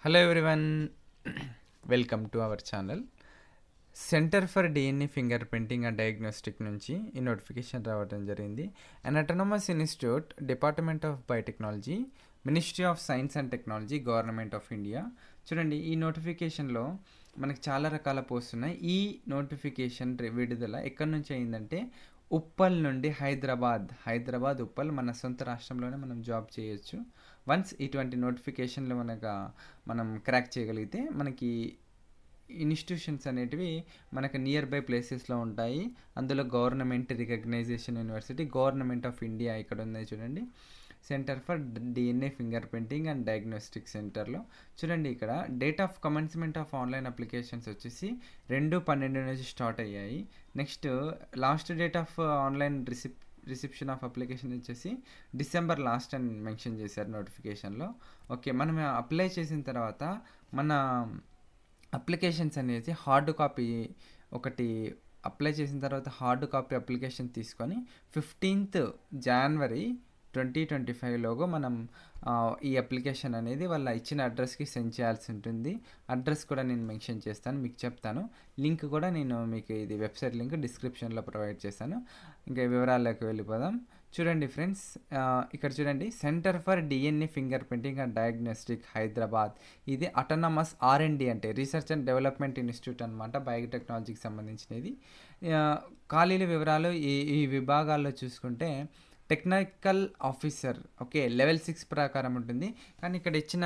Hello everyone, welcome to our channel. Centre for DNA finger printing and diagnostic నుంచి ఈ notification రావడం జరిగింది. And autonomous institute, department of biotechnology, ministry of science and technology, government of India. చూడండి, ఈ నోటిఫికేషన్లో మనకి చాలా రకాల పోస్ట్ ఉన్నాయి. ఈ నోటిఫికేషన్ విడుదల ఎక్కడి నుంచి అయిందంటే ఉప్పల్ నుండి హైదరాబాద్ ఉప్పల్ మన సొంత రాష్ట్రంలోనే మనం జాబ్ చేయొచ్చు. వన్స్ ఇటువంటి నోటిఫికేషన్లు మనం క్రాక్ చేయగలిగితే మనకి ఇన్స్టిట్యూషన్స్ అనేటివి మనకు నియర్ బై ప్లేసెస్లో ఉంటాయి. అందులో government recognition university, government of India ఇక్కడ ఉన్నాయి చూడండి. Centre for DNA finger printing and diagnostic సెంటర్లో చూడండి, ఇక్కడ date of commencement of online applications వచ్చేసి 2/12 నుంచి స్టార్ట్ అయ్యాయి. Next last date of online reception of application వచ్చేసి డిసెంబర్ లాస్ట్ అని మెన్షన్ చేశారు నోటిఫికేషన్లో. ఓకే, మనం అప్లై చేసిన తర్వాత మన అప్లికేషన్స్ అనేది హార్డ్ కాపీ ఒకటి అప్లై చేసిన తర్వాత హార్డ్ కాపీ అప్లికేషన్ తీసుకొని 15th January 2025లోగా మనం ఈ అప్లికేషన్ అనేది వాళ్ళ ఇచ్చిన అడ్రస్కి సెండ్ చేయాల్సి ఉంటుంది. అడ్రస్ కూడా నేను మెన్షన్ చేస్తాను, మీకు చెప్తాను. లింక్ కూడా నేను మీకు ఇది వెబ్సైట్ లింక్ డిస్క్రిప్షన్లో ప్రొవైడ్ చేశాను. ఇంకా వివరాల్లోకి వెళ్ళిపోదాం. చూడండి ఫ్రెండ్స్, ఇక్కడ చూడండి, centre for DNA finger printing and diagnostic Hyderabad. ఇది అటానమస్ R&D అంటే రీసెర్చ్ అండ్ డెవలప్మెంట్ ఇన్స్టిట్యూట్ అనమాట, బయోటెక్నాలజీకి సంబంధించినది. ఖాళీల వివరాలు ఈ విభాగాల్లో చూసుకుంటే టెక్నికల్ ఆఫీసర్, ఓకే, లెవెల్ 6 ప్రకారం ఉంటుంది. కానీ ఇక్కడ ఇచ్చిన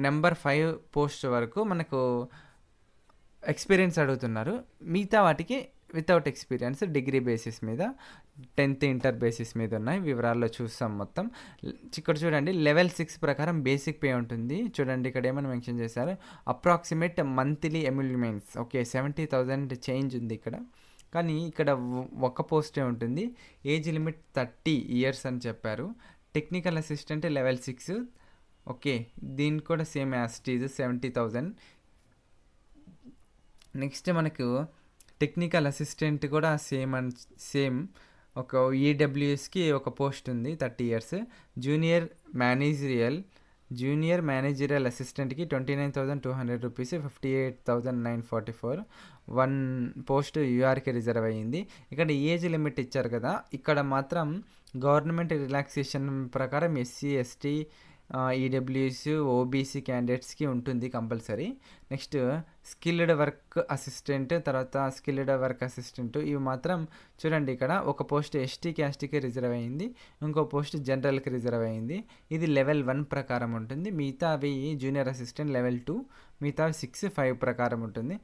నెంబర్ 5 పోస్ట్ వరకు మనకు ఎక్స్పీరియన్స్ అడుగుతున్నారు. మిగతా వాటికి వితౌట్ ఎక్స్పీరియన్స్, డిగ్రీ బేసిస్ మీద, 10th ఇంటర్ బేసిస్ మీద ఉన్నాయి. వివరాల్లో చూస్తాం మొత్తం. ఇక్కడ చూడండి, లెవెల్ 6 ప్రకారం బేసిక్ పే ఉంటుంది. చూడండి, ఇక్కడ ఏమైనా మెన్షన్ చేశారు, అప్రాక్సిమేట్ మంత్లీ ఎమ్యూల్మెంట్స్, ఓకే, 70,000 చేంజ్ ఉంది ఇక్కడ. కానీ ఇక్కడ ఒక పోస్టే ఉంటుంది. ఏజ్ లిమిట్ 30 years అని చెప్పారు. టెక్నికల్ అసిస్టెంట్ లెవెల్ 6, ఓకే, దీనికి కూడా same as it is 70,000. Next మనకు టెక్నికల్ అసిస్టెంట్ కూడా సేమ్ ఒక ఈడబ్ల్యూఎస్కి ఒక పోస్ట్ ఉంది, 30 years. జూనియర్ మేనేజరియల్ అసిస్టెంట్కి 29,200 రూపీస్, 58,944. 1 పోస్ట్ యూఆర్కి రిజర్వ్ అయ్యింది. ఇక్కడ ఏజ్ లిమిట్ ఇచ్చారు కదా, ఇక్కడ మాత్రం గవర్నమెంట్ రిలాక్సేషన్ ప్రకారం SC ST ఈడబ్ల్యూఎస్ ఓబీసీ క్యాండిడేట్స్కి ఉంటుంది compulsory. Next skilled work assistant, తర్వాత స్కిల్డ్ వర్క్ అసిస్టెంట్, ఇవి మాత్రం చూడండి, ఇక్కడ ఒక పోస్ట్ ST క్యాస్ట్కి రిజర్వ్ అయ్యింది, ఇంకో పోస్ట్ జనరల్కి రిజర్వ్ అయ్యింది. ఇది లెవెల్ 1 ప్రకారం ఉంటుంది. మిగతా అవి జూనియర్ అసిస్టెంట్ లెవెల్ 2, మిగతా 6, 5 ప్రకారం ఉంటుంది.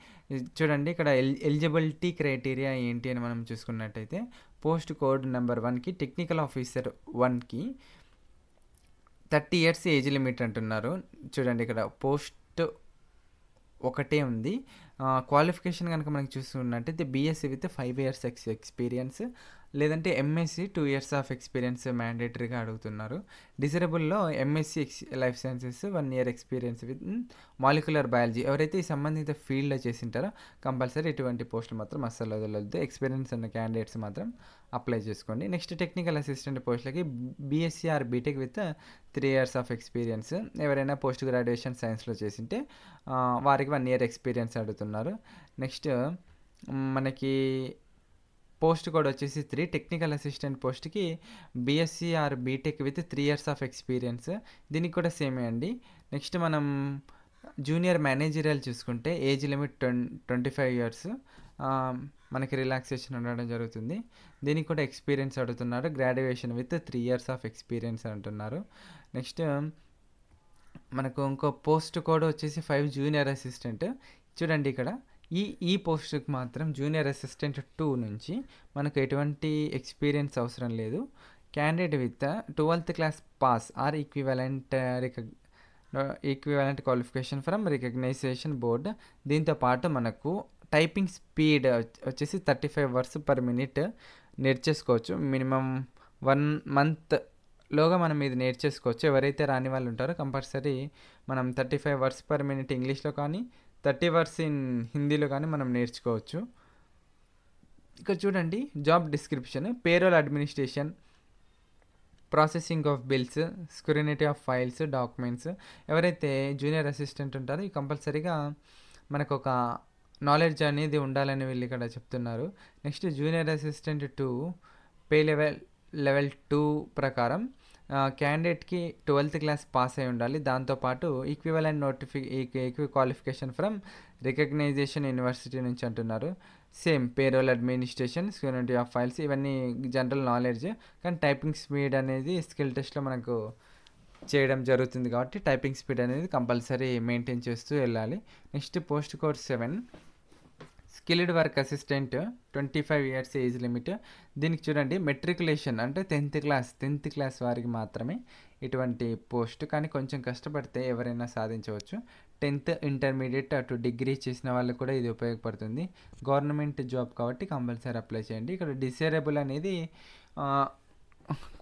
చూడండి, ఇక్కడ ఎలిజిబిలిటీ క్రైటీరియా ఏంటి అని మనం చూసుకున్నట్టయితే పోస్ట్ కోడ్ నెంబర్ 1కి, టెక్నికల్ ఆఫీసర్ 1కి 30 years ఏజ్ లిమిట్ అంటున్నారు. చూడండి, ఇక్కడ పోస్ట్ ఒకటే ఉంది. క్వాలిఫికేషన్ కనుక మనకి చూసుకున్నట్టయితే BSc విత్ 5 years ఎక్స్పీరియన్స్, లేదంటే MSc 2 years ఆఫ్ ఎక్స్పీరియన్స్ మ్యాండేటరీగా అడుగుతున్నారు. డిజరబుల్లో MSc life sciences 1 year experience with molecular biology. ఎవరైతే ఈ సంబంధిత ఫీల్డ్లో చేసింటారో కంపల్సరీ ఇటువంటి పోస్టులు మాత్రం అస్సలు వదలొద్దు. ఎక్స్పీరియన్స్ ఉన్న క్యాండిడేట్స్ మాత్రం అప్లై చేసుకోండి. నెక్స్ట్ టెక్నికల్ అసిస్టెంట్ పోస్టులకి BSc or BTech with 3 years of experience. ఎవరైనా పోస్ట్ గ్రాడ్యుయేషన్ సైన్స్లో చేసింటే వారికి 1 year ఎక్స్పీరియన్స్ అడుగుతున్నారు. నెక్స్ట్ మనకి పోస్ట్ కోడ్ వచ్చేసి 3. టెక్నికల్ అసిస్టెంట్ పోస్ట్కి BSc or BTech with 3 years of experience, దీనికి కూడా సేమే అండి. నెక్స్ట్ మనం జూనియర్ మేనేజరియల్ చూసుకుంటే ఏజ్ లిమిట్ 25 years, మనకి రిలాక్సేషన్ ఉండడం జరుగుతుంది. దీనికి కూడా ఎక్స్పీరియన్స్ అడుగుతున్నారు. Graduation with 3 years of experience అంటున్నారు. నెక్స్ట్ మనకు ఇంకో పోస్ట్ కోడ్ వచ్చేసి 5 జూనియర్ అసిస్టెంట్. చూడండి, ఇక్కడ ఈ పోస్ట్కి మాత్రం జూనియర్ అసిస్టెంట్ 2 నుంచి మనకు ఎటువంటి ఎక్స్పీరియన్స్ అవసరం లేదు. Candidate with 12th class pass or equivalent qualification from recognition board. దీంతో పాటు మనకు టైపింగ్ స్పీడ్ వచ్చేసి 35 words per minute నేర్చేసుకోవచ్చు. మినిమం 1 monthలోగా మనం ఇది నేర్చేసుకోవచ్చు. ఎవరైతే రాని వాళ్ళు ఉంటారో కంపల్సరీ మనం 35 words per minute ఇంగ్లీష్లో కానీ 30 words ఇన్ హిందీలో కానీ మనం నేర్చుకోవచ్చు. ఇక్కడ చూడండి, job description, payroll administration, processing of bills, scrutiny of files, documents. ఎవరైతే జూనియర్ అసిస్టెంట్ ఉంటారో ఈ కంపల్సరీగా మనకు ఒక నాలెడ్జ్ అనేది ఉండాలని వీళ్ళు ఇక్కడ చెప్తున్నారు. Next junior assistant 2 pay level 2 ప్రకారం క్యాండిడేట్కి 12th క్లాస్ పాస్ అయి ఉండాలి. దాంతోపాటు equivalent qualification from recognition university నుంచి అంటున్నారు. Same payroll administration, scrutiny of files, ఇవన్నీ జనరల్ నాలెడ్జ్. కానీ టైపింగ్ స్పీడ్ అనేది స్కిల్ టెస్ట్లో మనకు చేయడం జరుగుతుంది కాబట్టి టైపింగ్ స్పీడ్ అనేది కంపల్సరీ మెయింటైన్ చేస్తూ వెళ్ళాలి. Next post code 7 skilled work assistant 25 years age limit. దీనికి చూడండి మెట్రికులేషన్ అంటే 10th క్లాస్ వారికి మాత్రమే ఇటువంటి పోస్ట్. కానీ కొంచెం కష్టపడితే ఎవరైనా సాధించవచ్చు. 10th ఇంటర్మీడియట్ అటు డిగ్రీ చేసిన వాళ్ళకు కూడా ఇది ఉపయోగపడుతుంది. గవర్నమెంట్ జాబ్ కాబట్టి కంపల్సరీ అప్లై చేయండి. ఇక్కడ డిసేరబుల్ అనేది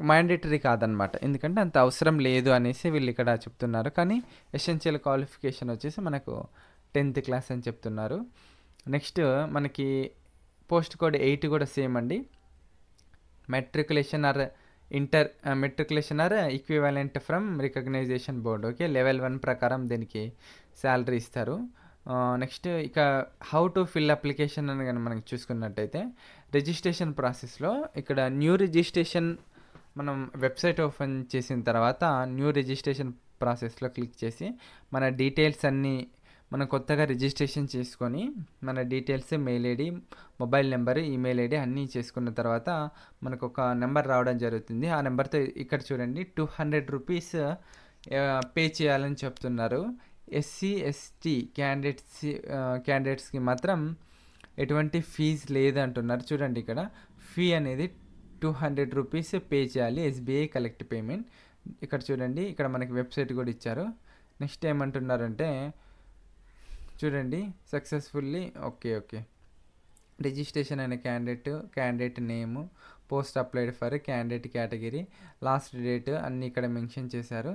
మ్యాండేటరీ కాదనమాట, ఎందుకంటే అంత అవసరం లేదు అనేసి వీళ్ళు ఇక్కడ చెప్తున్నారు. కానీ ఎసెన్షియల్ క్వాలిఫికేషన్ వచ్చేసి మనకు 10th క్లాస్ అని చెప్తున్నారు. నెక్స్ట్ మనకి పోస్ట్ కోడ్ 8 కూడా సేమ్ అండి. Matriculation or equivalent from recognition board. Okay, level 1 ప్రకారం దీనికి శాలరీ ఇస్తారు. నెక్స్ట్ ఇక హౌ టు ఫిల్ అప్లికేషన్ అని కానీ మనకి చూసుకున్నట్టయితే రిజిస్ట్రేషన్ ప్రాసెస్లో ఇక్కడ న్యూ రిజిస్ట్రేషన్ మనం వెబ్సైట్ ఓపెన్ చేసిన తర్వాత న్యూ రిజిస్ట్రేషన్ ప్రాసెస్లో క్లిక్ చేసి మన డీటెయిల్స్ అన్నీ మనం కొత్తగా రిజిస్ట్రేషన్ చేసుకొని మన details, mail ID, mobile number, email ID అన్నీ చేసుకున్న తర్వాత మనకు ఒక నెంబర్ రావడం జరుగుతుంది. ఆ నెంబర్తో ఇక్కడ చూడండి 200 రూపీస్ పే చేయాలని చెప్తున్నారు. ఎస్సీ ఎస్టీ క్యాండిడేట్స్కి మాత్రం ఎటువంటి ఫీజు లేదంటున్నారు. చూడండి ఇక్కడ ఫీ అనేది 200 రూపీస్ పే చేయాలి, ఎస్బీఐ కలెక్ట్ పేమెంట్. ఇక్కడ చూడండి ఇక్కడ మనకి వెబ్సైట్ కూడా ఇచ్చారు. నెక్స్ట్ ఏమంటున్నారంటే చూడండి సక్సెస్ఫుల్లీ ఓకే రిజిస్ట్రేషన్ అయిన candidate name, post applied for candidate category, last date అన్నీ ఇక్కడ మెన్షన్ చేశారు.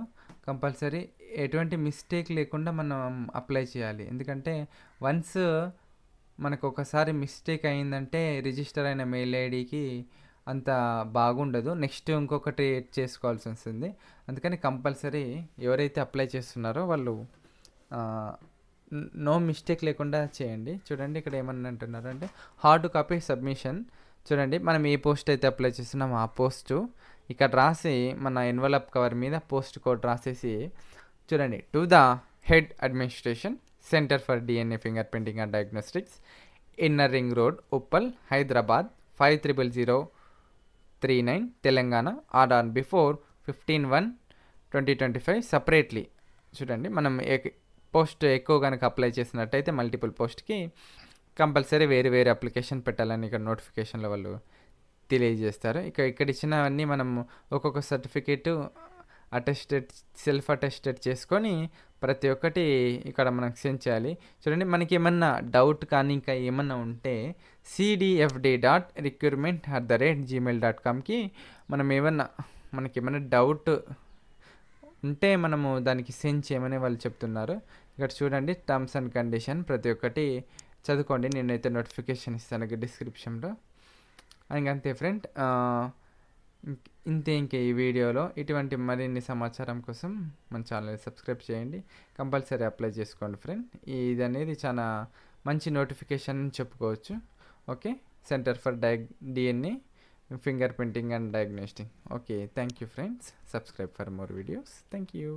కంపల్సరీ ఎటువంటి మిస్టేక్ లేకుండా మనం అప్లై చేయాలి. ఎందుకంటే వన్స్ మనకు ఒకసారి మిస్టేక్ అయిందంటే రిజిస్టర్ అయిన మెయిల్ ఐడికి అంత బాగుండదు, నెక్స్ట్ ఇంకొకటి చేసుకోవాల్సి వస్తుంది. అందుకని కంపల్సరీ ఎవరైతే అప్లై చేస్తున్నారో వాళ్ళు నో మిస్టేక్ లేకుండా చేయండి. చూడండి ఇక్కడ ఏమన్నా అంటున్నారు అంటే హార్డ్ కాపీ సబ్మిషన్. చూడండి మనం ఏ పోస్ట్ అయితే అప్లై చేస్తున్నామో ఆ పోస్టు ఇక్కడ రాసి మన ఎన్వలప్ కవర్ మీద పోస్ట్ కోడ్ రాసేసి చూడండి to the head administration centre for DNA finger printing and diagnostics, inner ring road, Uppal, Hyderabad 50039 Telangana or on before 15/1/2025 separately. చూడండి మనం పోస్ట్ ఎక్కువ కనుక అప్లై చేసినట్టయితే మల్టిపుల్ పోస్ట్కి కంపల్సరీ వేరే అప్లికేషన్ పెట్టాలని ఇక్కడ నోటిఫికేషన్లో వాళ్ళు తెలియజేస్తారు. ఇక్కడ ఇచ్చినవన్నీ మనం ఒక్కొక్క సర్టిఫికేటు సెల్ఫ్ అటెస్టెడ్ చేసుకొని ప్రతి ఒక్కటి ఇక్కడ మనకు సెండ్ చేయాలి. చూడండి మనకి ఏమన్నా డౌట్ కానీ ఇంకా ఏమన్నా ఉంటే cdfd.recruitment@gmail.comకి మనకి ఏమన్నా డౌట్ ఉంటే మనము దానికి సెండ్ చేయమని వాళ్ళు చెప్తున్నారు. ఇక్కడ చూడండి టర్మ్స్ అండ్ కండిషన్ ప్రతి ఒక్కటి చదువుకోండి. నేనైతే నోటిఫికేషన్ ఇస్తాను డిస్క్రిప్షన్లో. అంతే ఫ్రెండ్, ఇంకే ఈ వీడియోలో ఇటువంటి మరిన్ని సమాచారం కోసం మన ఛానల్ని సబ్స్క్రైబ్ చేయండి. కంపల్సరీ అప్లై చేసుకోండి ఫ్రెండ్. ఇది అనేది చాలా మంచి నోటిఫికేషన్ చెప్పుకోవచ్చు. Okay, centre for DNA fingerprinting and diagnostic. Okay, thank you friends, subscribe for more videos. Thank you.